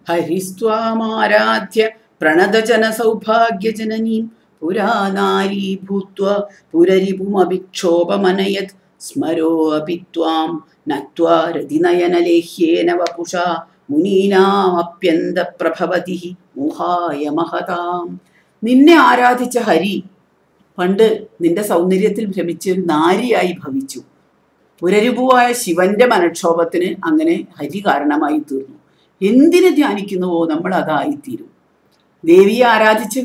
ഹരിസ്ത്വാമാരാധ്യ പ്രണതജന സൗഭാഗ്യജനനീം പുരാനാരീ ഭൂത്വാ പുരരിപുമഭിക്ഷോഭമനയത് സ്മരോ അപി ത്വാം നത്വാ രതിനയനലേഹ്യേന വപുഷാ മുനീനാമപ്യന്ത പ്രഭവതി മോഹായ മഹതാം. നിന്നെ ആരാധിച്ച ഹരി പണ്ട് നിന്റെ സൗന്ദര്യത്തിൽ ഭ്രമിച്ച് ഒരു നാരിയായി ഭവിച്ചു. പുരരിപുവായ ശിവന്റെ മനക്ഷോഭത്തിന് അങ്ങനെ ഹരി കാരണമായി തീർന്നു. എന്തിനെ ധ്യാനിക്കുന്നുവോ നമ്മൾ അതായിത്തീരും. ദേവിയെ ആരാധിച്ച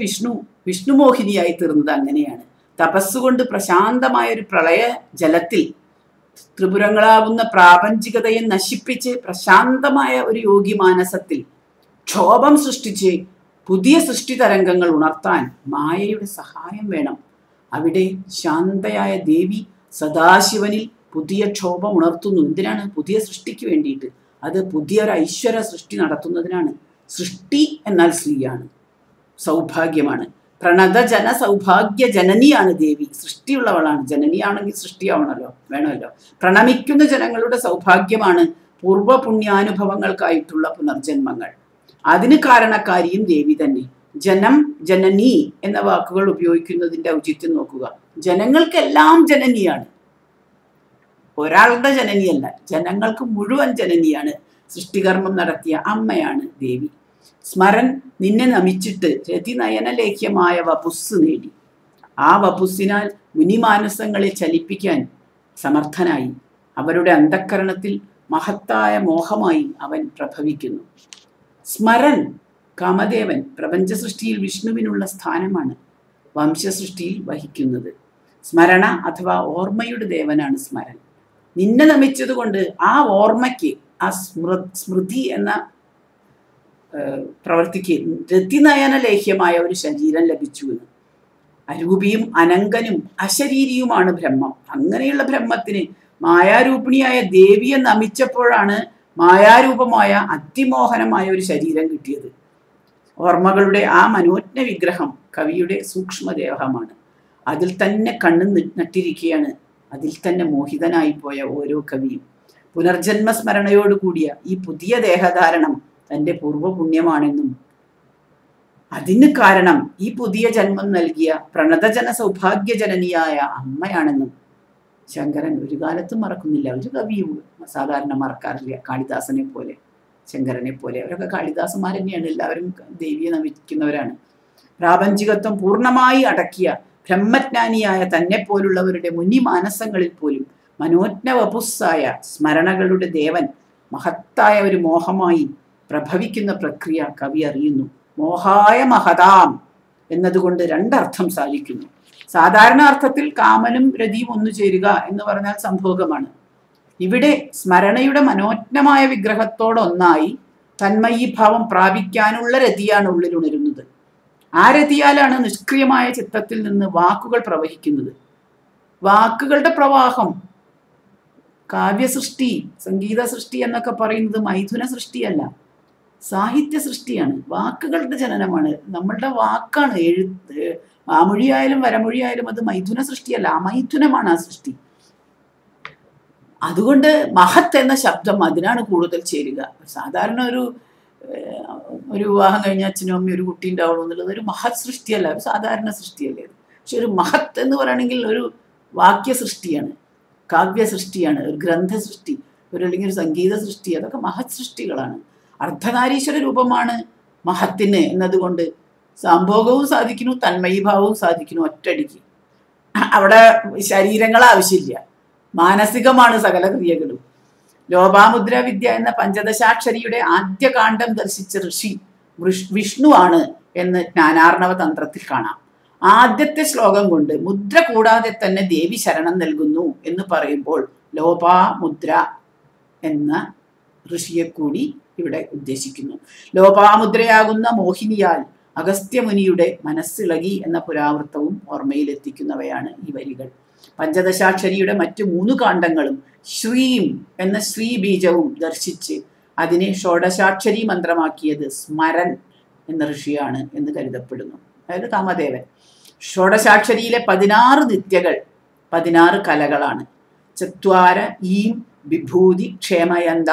വിഷ്ണുമോഹിനിയായി തീർന്നത് അങ്ങനെയാണ്. തപസ്സുകൊണ്ട് പ്രശാന്തമായ ഒരു പ്രളയ ജലത്തിൽ ത്രിപുരങ്ങളാകുന്ന പ്രാപഞ്ചികതയെ നശിപ്പിച്ച് പ്രശാന്തമായ ഒരു യോഗി മാനസത്തിൽ ക്ഷോഭം സൃഷ്ടിച്ച് പുതിയ സൃഷ്ടി തരംഗങ്ങൾ ഉണർത്താൻ മായയുടെ സഹായം വേണം. അവിടെ ശാന്തയായ ദേവി സദാശിവനിൽ പുതിയ ക്ഷോഭം ഉണർത്തുന്നു. എന്തിനാണ്? പുതിയ സൃഷ്ടിക്ക് വേണ്ടിയിട്ട്. അത് പുതിയൊരു ഐശ്വര്യ സൃഷ്ടി നടത്തുന്നതിനാണ്. സൃഷ്ടി എന്നാൽ സ്ത്രീയാണ്, സൗഭാഗ്യമാണ്. പ്രണതജന സൗഭാഗ്യ ജനനിയാണ് ദേവി. സൃഷ്ടിയുള്ളവളാണ്. ജനനിയാണെങ്കിൽ സൃഷ്ടിയാവണമല്ലോ, വേണമല്ലോ. പ്രണമിക്കുന്ന ജനങ്ങളുടെ സൗഭാഗ്യമാണ് പൂർവ്വപുണ്യാനുഭവങ്ങൾക്കായിട്ടുള്ള പുനർജന്മങ്ങൾ. അതിന് കാരണക്കാരിയും ദേവി തന്നെ. ജനം, ജനനി എന്ന വാക്കുകൾ ഉപയോഗിക്കുന്നതിൻ്റെ ഔചിത്യം നോക്കുക. ജനങ്ങൾക്കെല്ലാം ജനനിയാണ്, ഒരാളുടെ ജനനിയല്ല, ജനങ്ങൾക്ക് മുഴുവൻ ജനനിയാണ്. സൃഷ്ടികർമ്മം നടത്തിയ അമ്മയാണ് ദേവി. സ്മരൻ നിന്നെ നമിച്ചിട്ട് രതിനയനലേഖ്യമായ വപുസ് നേടി. ആ വപുസ്സിനാൽ മുനിമാനസങ്ങളെ ചലിപ്പിക്കാൻ സമർത്ഥനായി. അവരുടെ അന്ധക്കരണത്തിൽ മഹത്തായ മോഹമായി അവൻ പ്രഭവിക്കുന്നു. സ്മരൻ, കാമദേവൻ, പ്രപഞ്ച സൃഷ്ടിയിൽ വിഷ്ണുവിനുള്ള സ്ഥാനമാണ് വംശസൃഷ്ടിയിൽ വഹിക്കുന്നത്. സ്മരണ അഥവാ ഓർമ്മയുടെ ദേവനാണ് സ്മരൻ. നിന്നെ നമിച്ചതുകൊണ്ട് ആ ഓർമ്മയ്ക്ക്, ആ സ്മൃതി എന്ന പ്രവൃത്തിക്ക് രതിനയനലേഹ്യമായ ഒരു ശരീരം ലഭിച്ചു എന്ന്. അരൂപിയും അനങ്കനും അശരീരിയുമാണ് ബ്രഹ്മം. അങ്ങനെയുള്ള ബ്രഹ്മത്തിന് മായാരൂപിണിയായ ദേവിയെ നമിച്ചപ്പോഴാണ് മായാരൂപമായ അതിമോഹനമായ ഒരു ശരീരം കിട്ടിയത്. ഓർമ്മകളുടെ ആ മനോജ്ഞ വിഗ്രഹം കവിയുടെ സൂക്ഷ്മദേഹമാണ്. അതിൽ തന്നെ കണ്ണു നട്ടിരിക്കുകയാണ്. അതിൽ തന്നെ മോഹിതനായി പോയ ഓരോ കവിയും. പുനർജന്മസ്മരണയോടുകൂടിയ ഈ പുതിയ ദേഹധാരണം തൻ്റെ പൂർവ്വപുണ്യമാണെന്നും അതിന് കാരണം ഈ പുതിയ ജന്മം നൽകിയ പ്രണതജന സൗഭാഗ്യജനനിയായ അമ്മയാണെന്നും ശങ്കരൻ ഒരു കാലത്തും മറക്കുന്നില്ല. ഒരു കവിയും സാധാരണ മറക്കാറില്ല. കാളിദാസനെ പോലെ, ശങ്കരനെ പോലെ. അവരൊക്കെ കാളിദാസന്മാർ തന്നെയാണ്. എല്ലാവരും ദേവിയെ നമിക്കുന്നവരാണ്. പ്രാപഞ്ചികത്വം പൂർണ്ണമായി അടക്കിയ ബ്രഹ്മജ്ഞാനിയായ തന്നെ പോലുള്ളവരുടെ മുനി മാനസങ്ങളിൽ പോലും മനോജ്ഞ വപുസ്സായ സ്മരണകളുടെ ദേവൻ മഹത്തായ ഒരു മോഹമായി പ്രഭവിക്കുന്ന പ്രക്രിയ കവി അറിയുന്നു. മോഹായ മഹതാം എന്നതുകൊണ്ട് രണ്ടർത്ഥം സാധിക്കുന്നു. സാധാരണ അർത്ഥത്തിൽ കാമനും രതിയും ഒന്നു ചേരുക എന്ന് പറഞ്ഞാൽ സംഭോഗമാണ്. ഇവിടെ സ്മരണയുടെ മനോജ്ഞമായ വിഗ്രഹത്തോടൊന്നായി തന്മയീഭാവം പ്രാപിക്കാനുള്ള രതിയാണ് ഉള്ളിലുണരുന്നത്. ആ രതിയാലാണ് നിഷ്ക്രിയമായ ചിത്തത്തിൽ നിന്ന് വാക്കുകൾ പ്രവഹിക്കുന്നത്. വാക്കുകളുടെ പ്രവാഹം, കാവ്യസൃഷ്ടി, സംഗീത സൃഷ്ടി എന്നൊക്കെ പറയുന്നത് മൈഥുന സൃഷ്ടിയല്ല, സാഹിത്യ സൃഷ്ടിയാണ്. വാക്കുകളുടെ ജനനമാണ്. നമ്മളുടെ വാക്കാണ്. എഴുത്ത്, മാമൊഴിയായാലും വരമൊഴിയായാലും അത് മൈഥുന സൃഷ്ടിയല്ല, അമൈഥുനമാണ് ആ സൃഷ്ടി. അതുകൊണ്ട് മഹത്ത് എന്ന ശബ്ദം അതിനാണ് കൂടുതൽ ചേരുക. സാധാരണ ഒരു വിവാഹം കഴിഞ്ഞ അച്ഛനും അമ്മയും ഒരു കുട്ടി ഉണ്ടാവണം എന്നുള്ളത് ഒരു മഹത് സൃഷ്ടിയല്ല, ഒരു സാധാരണ സൃഷ്ടിയല്ലേ. പക്ഷെ ഒരു മഹത്ത് എന്ന് പറയുകയാണെങ്കിൽ ഒരു വാക്യ സൃഷ്ടിയാണ്, കാവ്യ സൃഷ്ടിയാണ്, ഒരു ഗ്രന്ഥ സൃഷ്ടി, അല്ലെങ്കിൽ ഒരു സംഗീത സൃഷ്ടി. അതൊക്കെ മഹത് സൃഷ്ടികളാണ്. അർദ്ധനാരീശ്വര രൂപമാണ് മഹത്തിന് എന്നതുകൊണ്ട് സംഭോഗവും സാധിക്കുന്നു, തന്മയീഭാവവും സാധിക്കുന്നു ഒറ്റയടിക്ക്. അവിടെ ശരീരങ്ങൾ ആവശ്യമില്ല, മാനസികമാണ് സകല ക്രിയകളും. ലോപാമുദ്ര വിദ്യ എന്ന പഞ്ചദശാക്ഷരിയുടെ ആദ്യ കാണ്ഡം ദർശിച്ച ഋഷി വിഷ്ണുവാണ് എന്ന് ജ്ഞാനാർണവ തന്ത്രത്തിൽ കാണാം. ആദ്യത്തെ ശ്ലോകം കൊണ്ട് മുദ്ര കൂടാതെ തന്നെ ദേവി ശരണം നൽകുന്നു എന്ന് പറയുമ്പോൾ ലോപാമുദ്ര എന്ന ഋഷിയെ കൂടി ഇവിടെ ഉദ്ദേശിക്കുന്നു. ലോപാമുദ്രയാകുന്ന മോഹിനിയാൽ അഗസ്ത്യമുനിയുടെ മനസ്സിളകി എന്ന പുരാവൃത്തവും ഓർമ്മയിലെത്തിക്കുന്നവയാണ് ഈ വരികൾ. പഞ്ചദശാക്ഷരിയുടെ മറ്റു 3 കാണ്ഡങ്ങളും ശ്രീം എന്ന ശ്രീ ബീജവും ദർശിച്ച് അതിനെ ഷോഡശാക്ഷരി മന്ത്രമാക്കിയത് സ്മരൻ എന്ന ഋഷിയാണ് എന്ന് കരുതപ്പെടുന്നു. അതായത് കാമദേവൻ. ഷോഡശാക്ഷരിയിലെ 16 നിത്യകൾ 16 കലകളാണ്. ചത്വാര ഈം വിഭൂതി ക്ഷേമയന്ത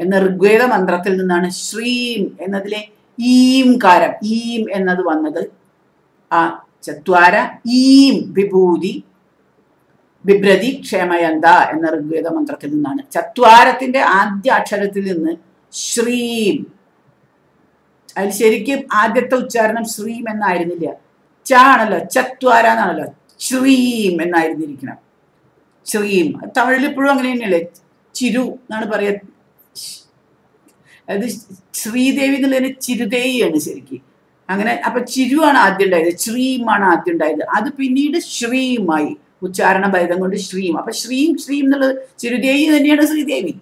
എന്ന ഋഗ്വേദ മന്ത്രത്തിൽ നിന്നാണ് ശ്രീം എന്നതിലെ ഈംകാരം ഈം എന്നത് വന്നത്. ആ ചത്വാര ഈം വിഭൂതി ബിഭ്രതി ക്ഷേമയന്ത എന്ന ഋഗ്വേദ മന്ത്രത്തിൽ നിന്നാണ്. ചത്വാരത്തിന്റെ ആദ്യ അക്ഷരത്തിൽ നിന്ന് ശ്രീം, അതിൽ ശരിക്കും ആദ്യത്തെ ഉച്ചാരണം ശ്രീം എന്നായിരുന്നില്ല, ച ആണല്ലോ, ചത്വാര എന്നാണല്ലോ, ശ്രീം എന്നായിരുന്നിരിക്കണം. ശ്രീം തമിഴിൽ ഇപ്പോഴും അങ്ങനെ തന്നെയല്ലേ, ചിരു എന്നാണ് പറയാ. അത് ശ്രീദേവി എന്നുള്ളതിന് ചിരുദേവിയാണ് ശരിക്കും. അങ്ങനെ അപ്പൊ ചിരുവാണ് ആദ്യം ഉണ്ടായത്, ശ്രീമാണ് ആദ്യം ഉണ്ടായത്. അത് പിന്നീട് ശ്രീമായി, ഉച്ചാരണ ഭേദം കൊണ്ട് ശ്രീം. അപ്പൊ ശ്രീം ശ്രീം എന്നുള്ളത് ചിരുദേവി തന്നെയാണ് ശ്രീദേവി.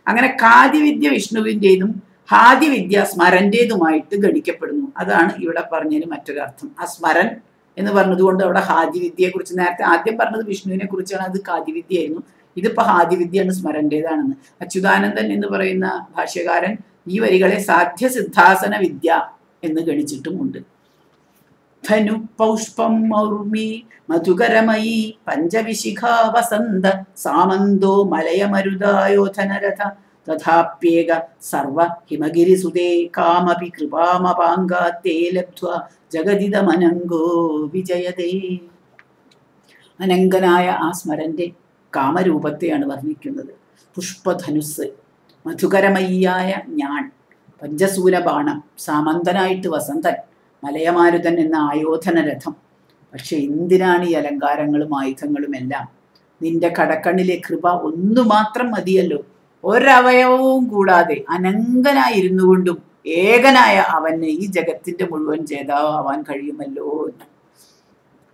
അങ്ങനെ കാതിവിദ്യ വിഷ്ണുവിൻ്റെതും ഹാദിവിദ്യ സ്മരൻ്റെതുമായിട്ട് ഗണിക്കപ്പെടുന്നു. അതാണ് ഇവിടെ പറഞ്ഞതിന് മറ്റൊരർത്ഥം. ആ സ്മരൻ എന്ന് പറഞ്ഞതുകൊണ്ട് അവിടെ ഹാദിവിദ്യയെ കുറിച്ച്, നേരത്തെ ആദ്യം പറഞ്ഞത് വിഷ്ണുവിനെ കുറിച്ചാണ്, അത് കാതിവിദ്യ ആയിരുന്നു. ഇതിപ്പോ ഹാദിവിദ്യയാണ്, സ്മരൻ്റെതാണെന്ന്. അച്യുതാനന്ദൻ എന്ന് പറയുന്ന ഭാഷ്യകാരൻ ഈ വരികളെ സാധ്യ സിദ്ധാസന വിദ്യ എന്ന് ഗണിച്ചിട്ടുമുണ്ട്. ധനു പൗഷ്പം മൗർമി മധുകരമയി പഞ്ചവിശിഖ വസന്ത സാമന്തോ മലയമരുതായോധനരഥ തഥാപ്യേക സർവ ഹിമഗിരിസുതേ കാമപി കൃപാമപാങ്കാത്തേ ലബ്ധ്വാ ജഗദിതമനങ്കോ വിജയതേ. അനങ്കനായ ആ സ്മരന്റെ കാമരൂപത്തെയാണ് വർണ്ണിക്കുന്നത്. പുഷ്പധനുസ്, മധുകരമയ്യായ ഞാൻ, പഞ്ചസൂരബാണം, സാമന്തനായിട്ട് വസന്തൻ, മലയമാരുതൻ എന്ന ആയോധന രഥം. പക്ഷെ എന്തിനാണ് ഈ അലങ്കാരങ്ങളും ആയുധങ്ങളും എല്ലാം? നിന്റെ കടക്കണ്ണിലെ കൃപ ഒന്നു മാത്രം മതിയല്ലോ. ഒരവയവവും കൂടാതെ അനങ്കനായിരുന്നു കൊണ്ടും ഏകനായ അവന് ഈ ജഗത്തിന്റെ മുഴുവൻ ജേതാവാൻ കഴിയുമല്ലോ എന്ന്.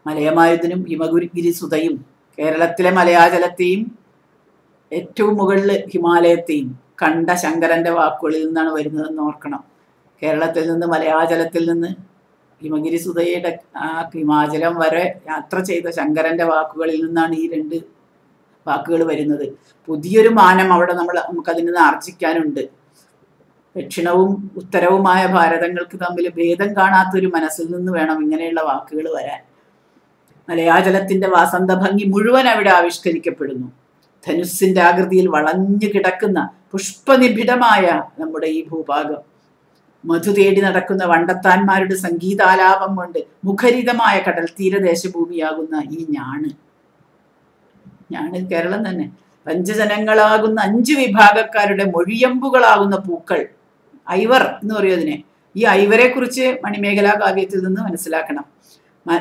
മലയമാരുതനും ഹിമഗിരി സുതയും കേരളത്തിലെ മലയാചലത്തെയും ഏറ്റവും മുകളിൽ ഹിമാലയത്തെയും കണ്ട ശങ്കരന്റെ വാക്കുകളിൽ നിന്നാണ് വരുന്നതെന്ന് ഓർക്കണം. കേരളത്തിൽ നിന്ന് മലയാചലത്തിൽ നിന്ന് ഹിമഗിരി സുതയുടെ ആ ഹിമാചലം വരെ യാത്ര ചെയ്ത ശങ്കരന്റെ വാക്കുകളിൽ നിന്നാണ് ഈ രണ്ട് വാക്കുകൾ വരുന്നത്. പുതിയൊരു മാനം അവിടെ നമുക്കതിൽ നിന്ന് ആർജിക്കാനുണ്ട്. ദക്ഷിണവും ഉത്തരവുമായ ഭാരതങ്ങൾക്ക് തമ്മിൽ ഭേദം കാണാത്തൊരു മനസ്സിൽ നിന്ന് വേണം ഇങ്ങനെയുള്ള വാക്കുകൾ വരാൻ. മലയാചലത്തിന്റെ വാസന്ത ഭംഗി മുഴുവൻ അവിടെ ആവിഷ്കരിക്കപ്പെടുന്നു. ധനുസ്സിന്റെ ആകൃതിയിൽ വളഞ്ഞു കിടക്കുന്ന പുഷ്പനിബിഡമായ നമ്മുടെ ഈ ഭൂഭാഗം, മധു തേടി നടക്കുന്ന വണ്ടത്താന്മാരുടെ സംഗീതാലാപം കൊണ്ട് മുഖരിതമായ കടൽ തീരദേശഭൂമിയാകുന്ന ഈ ഞാണ് കേരളം തന്നെ. പഞ്ചജനങ്ങളാകുന്ന 5 വിഭാഗക്കാരുടെ മൊഴിയമ്പുകളാകുന്ന പൂക്കൾ, ഐവർ എന്ന് പറയും അതിനെ. ഈ ഐവരെ കുറിച്ച് മണിമേഖലാ കാവ്യത്തിൽ നിന്ന് മനസ്സിലാക്കണം.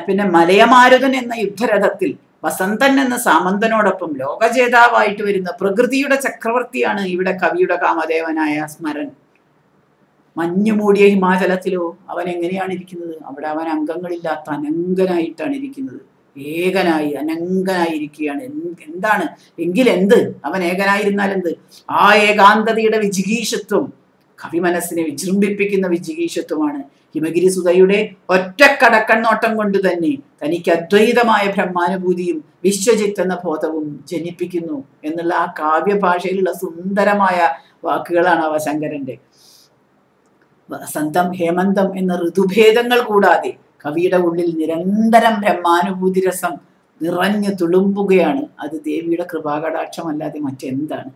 പിന്നെ മലയമാരുതൻ എന്ന യുദ്ധരഥത്തിൽ വസന്തൻ എന്ന സാമന്തനോടൊപ്പം ലോകജേതാവായിട്ട് വരുന്ന പ്രകൃതിയുടെ ചക്രവർത്തിയാണ് ഇവിടെ കവിയുടെ കാമദേവനായ സ്മരൻ. മഞ്ഞു മൂടിയ ഹിമാചലത്തിലോ അവൻ എങ്ങനെയാണ് ഇരിക്കുന്നത്? അവിടെ അവൻ അംഗങ്ങളില്ലാത്ത അനങ്കനായിട്ടാണ് ഇരിക്കുന്നത്. ഏകനായി അനങ്കനായിരിക്കുകയാണ്. എന്താണ് എങ്കിലെന്ത്? അവൻ ഏകനായിരുന്നാൽ എന്ത്? ആ ഏകാന്തതയുടെ വിജിഗീഷത്വം, കവി മനസ്സിനെ വിജൃംഭിപ്പിക്കുന്ന വിജിഗീഷത്വമാണ്. ഹിമഗിരി സുതയുടെ ഒറ്റക്കടക്കണ്ണോട്ടം കൊണ്ട് തന്നെ തനിക്ക് അദ്വൈതമായ ബ്രഹ്മാനുഭൂതിയും വിശ്വജിത്ത് എന്ന ബോധവും ജനിപ്പിക്കുന്നു എന്നുള്ള ആ കാവ്യഭാഷയിലുള്ള സുന്ദരമായ വാക്കുകളാണ് അവ ശങ്കരന്റെ. വസന്തം ഹേമന്തം എന്ന ഋതുഭേദങ്ങൾ കൂടാതെ കവിയുടെ ഉള്ളിൽ നിരന്തരം ബ്രഹ്മാനുഭൂതി രസം നിറഞ്ഞു തുളുമ്പുകയാണ്. അത് ദേവിയുടെ കൃപാകടാക്ഷമല്ലാതെ മറ്റെന്താണ്?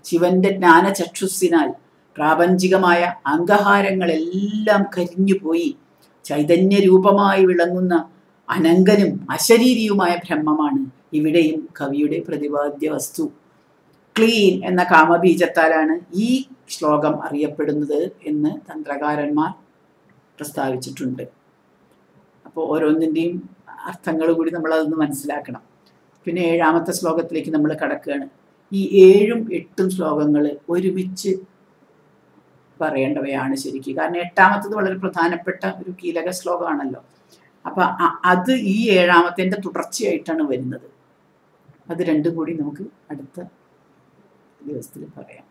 ശിവന്റെ ജ്ഞാനചക്ഷുസ്സിനാൽ പ്രാപഞ്ചികമായ അംഗഹാരങ്ങളെല്ലാം കരിഞ്ഞുപോയി ചൈതന്യരൂപമായി വിളങ്ങുന്ന അനങ്കനും അശരീരിയുമായ ബ്രഹ്മമാണ് ഇവിടെയും കവിയുടെ പ്രതിപാദ്യ വസ്തു. ക്ലീൻ എന്ന കാമബീജത്താലാണ് ഈ ശ്ലോകം അറിയപ്പെടുന്നത് എന്ന് തന്ത്രകാരന്മാർ പ്രസ്താവിച്ചിട്ടുണ്ട്. അപ്പോൾ ഓരോന്നിൻ്റെയും അർത്ഥങ്ങൾ കൂടി നമ്മളതൊന്ന് മനസ്സിലാക്കണം. പിന്നെ 7ാമത്തെ ശ്ലോകത്തിലേക്ക് നമ്മൾ കടക്കുകയാണ്. ഈ 7ഉം 8ഉം ശ്ലോകങ്ങൾ ഒരുമിച്ച് പറയേണ്ടവയാണ് ശരിക്കും. കാരണം 8ാമത്തത് വളരെ പ്രധാനപ്പെട്ട ഒരു കീലക ശ്ലോകമാണല്ലോ. അപ്പം അത് ഈ 7ാമത്തെ തുടർച്ചയായിട്ടാണ് വരുന്നത്. അത് രണ്ടും കൂടി നമുക്ക് അടുത്ത ദിവസത്തിൽ പറയാം.